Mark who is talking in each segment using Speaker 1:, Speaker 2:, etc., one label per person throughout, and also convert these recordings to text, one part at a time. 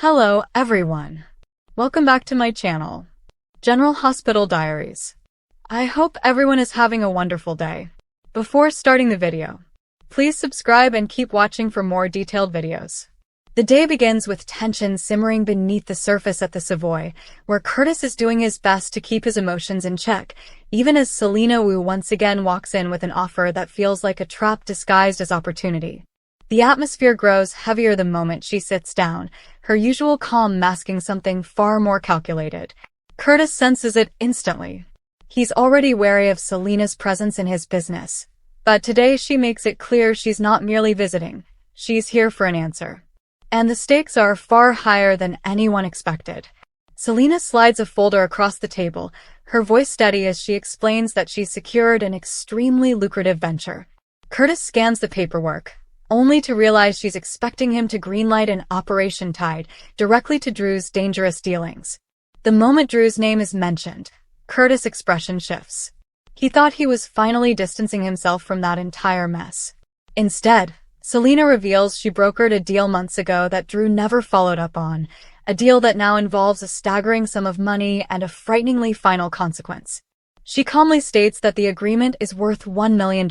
Speaker 1: Hello, everyone. Welcome back to my channel, General Hospital Diaries. I hope everyone is having a wonderful day. Before starting the video, please subscribe and keep watching for more detailed videos. The day begins with tension simmering beneath the surface at the Savoy, where Curtis is doing his best to keep his emotions in check, even as Selina once again walks in with an offer that feels like a trap disguised as opportunity. The atmosphere grows heavier the moment she sits down, her usual calm masking something far more calculated. Curtis senses it instantly. He's already wary of Selina's presence in his business, but today she makes it clear she's not merely visiting, she's here for an answer. And the stakes are far higher than anyone expected. Selina slides a folder across the table, her voice steady as she explains that she's secured an extremely lucrative venture. Curtis scans the paperwork, only to realize she's expecting him to greenlight an operation tied directly to Drew's dangerous dealings. The moment Drew's name is mentioned, Curtis' expression shifts. He thought he was finally distancing himself from that entire mess. Instead, Selina reveals she brokered a deal months ago that Drew never followed up on, a deal that now involves a staggering sum of money and a frighteningly final consequence. She calmly states that the agreement is worth $1 million,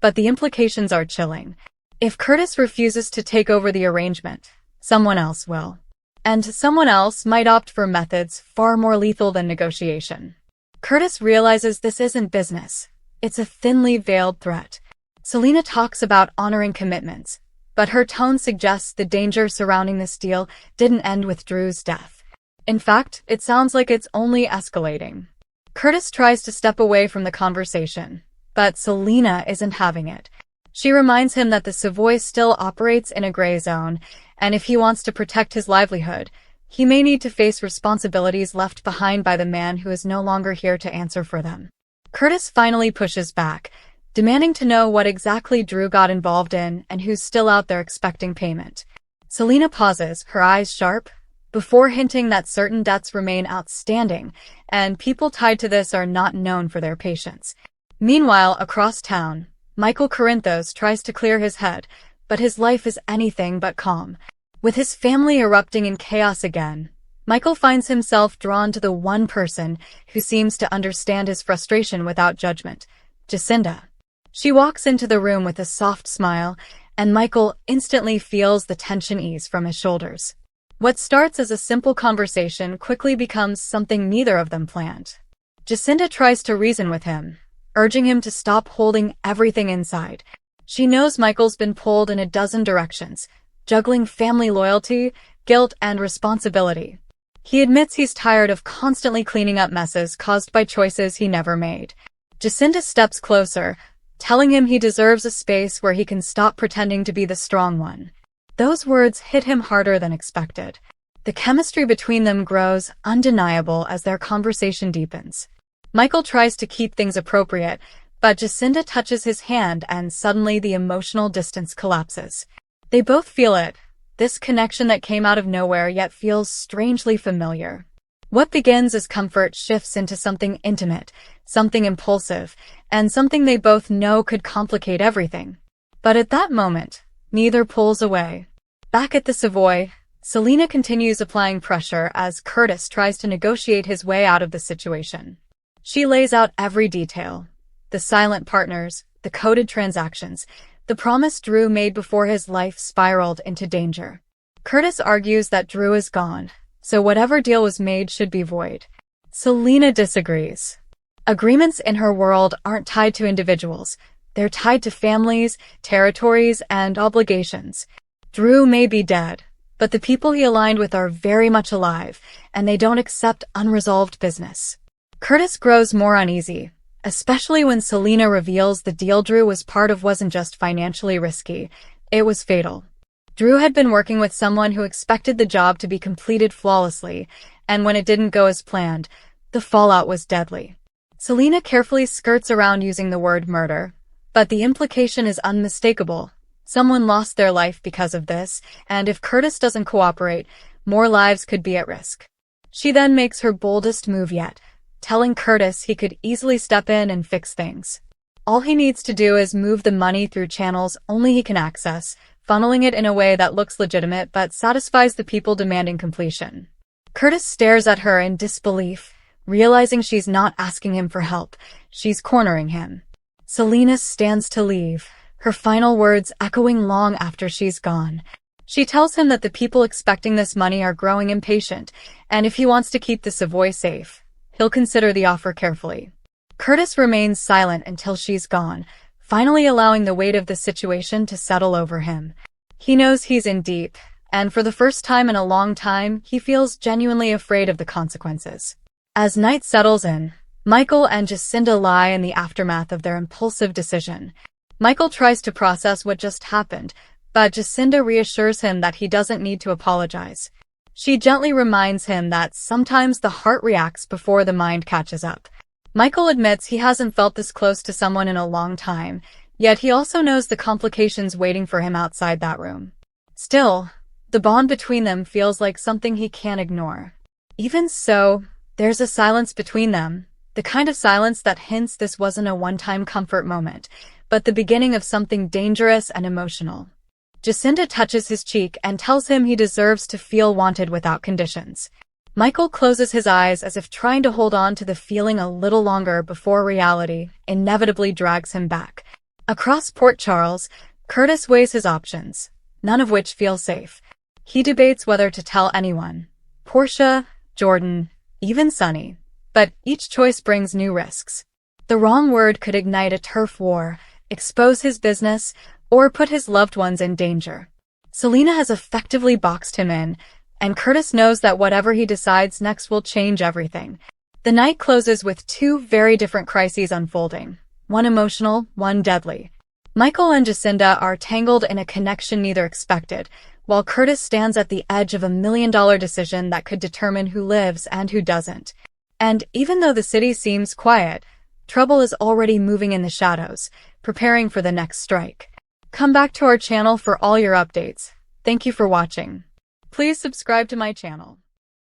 Speaker 1: but the implications are chilling. If Curtis refuses to take over the arrangement, someone else will. And someone else might opt for methods far more lethal than negotiation. Curtis realizes this isn't business. It's a thinly veiled threat. Selina talks about honoring commitments, but her tone suggests the danger surrounding this deal didn't end with Drew's death. In fact, it sounds like it's only escalating. Curtis tries to step away from the conversation, but Selina isn't having it. She reminds him that the Savoy still operates in a gray zone, and if he wants to protect his livelihood, he may need to face responsibilities left behind by the man who is no longer here to answer for them. Curtis finally pushes back, demanding to know what exactly Drew got involved in and who's still out there expecting payment. Selina pauses, her eyes sharp, before hinting that certain debts remain outstanding, and people tied to this are not known for their patience. Meanwhile, across town, Michael Corinthos tries to clear his head, but his life is anything but calm. With his family erupting in chaos again, Michael finds himself drawn to the one person who seems to understand his frustration without judgment, Jacinda. She walks into the room with a soft smile, and Michael instantly feels the tension ease from his shoulders. What starts as a simple conversation quickly becomes something neither of them planned. Jacinda tries to reason with him, urging him to stop holding everything inside. She knows Michael's been pulled in a dozen directions, juggling family loyalty, guilt, and responsibility. He admits he's tired of constantly cleaning up messes caused by choices he never made. Jacinda steps closer, telling him he deserves a space where he can stop pretending to be the strong one. Those words hit him harder than expected. The chemistry between them grows undeniable as their conversation deepens. Michael tries to keep things appropriate, but Jacinda touches his hand and suddenly the emotional distance collapses. They both feel it, this connection that came out of nowhere yet feels strangely familiar. What begins as comfort shifts into something intimate, something impulsive, and something they both know could complicate everything. But at that moment, neither pulls away. Back at the Savoy, Selina continues applying pressure as Curtis tries to negotiate his way out of the situation. She lays out every detail. The silent partners, the coded transactions, the promise Drew made before his life spiraled into danger. Curtis argues that Drew is gone, so whatever deal was made should be void. Selina disagrees. Agreements in her world aren't tied to individuals. They're tied to families, territories, and obligations. Drew may be dead, but the people he aligned with are very much alive, and they don't accept unresolved business. Curtis grows more uneasy, especially when Selina reveals the deal Drew was part of wasn't just financially risky, it was fatal. Drew had been working with someone who expected the job to be completed flawlessly, and when it didn't go as planned, the fallout was deadly. Selina carefully skirts around using the word murder, but the implication is unmistakable. Someone lost their life because of this, and if Curtis doesn't cooperate, more lives could be at risk. She then makes her boldest move yet, telling Curtis he could easily step in and fix things. All he needs to do is move the money through channels only he can access, funneling it in a way that looks legitimate but satisfies the people demanding completion. Curtis stares at her in disbelief, realizing she's not asking him for help, she's cornering him. Selina stands to leave, her final words echoing long after she's gone. She tells him that the people expecting this money are growing impatient, and if he wants to keep the Savoy safe, he'll consider the offer carefully. Curtis remains silent until she's gone, finally allowing the weight of the situation to settle over him. He knows he's in deep, and for the first time in a long time, he feels genuinely afraid of the consequences. As night settles in, Michael and Jacinda lie in the aftermath of their impulsive decision. Michael tries to process what just happened, but Jacinda reassures him that he doesn't need to apologize. She gently reminds him that sometimes the heart reacts before the mind catches up. Michael admits he hasn't felt this close to someone in a long time, yet he also knows the complications waiting for him outside that room. Still, the bond between them feels like something he can't ignore. Even so, there's a silence between them, the kind of silence that hints this wasn't a one-time comfort moment, but the beginning of something dangerous and emotional. Jacinda touches his cheek and tells him he deserves to feel wanted without conditions. Michael closes his eyes as if trying to hold on to the feeling a little longer before reality inevitably drags him back. Across Port Charles, Curtis weighs his options, none of which feel safe. He debates whether to tell anyone, Portia, Jordan, even Sonny, but each choice brings new risks. The wrong word could ignite a turf war, expose his business, or put his loved ones in danger. Selina has effectively boxed him in, and Curtis knows that whatever he decides next will change everything. The night closes with two very different crises unfolding, one emotional, one deadly. Michael and Jacinda are tangled in a connection neither expected, while Curtis stands at the edge of $1 million decision that could determine who lives and who doesn't. And even though the city seems quiet, trouble is already moving in the shadows, preparing for the next strike. Come back to our channel for all your updates. Thank you for watching. Please subscribe to my channel.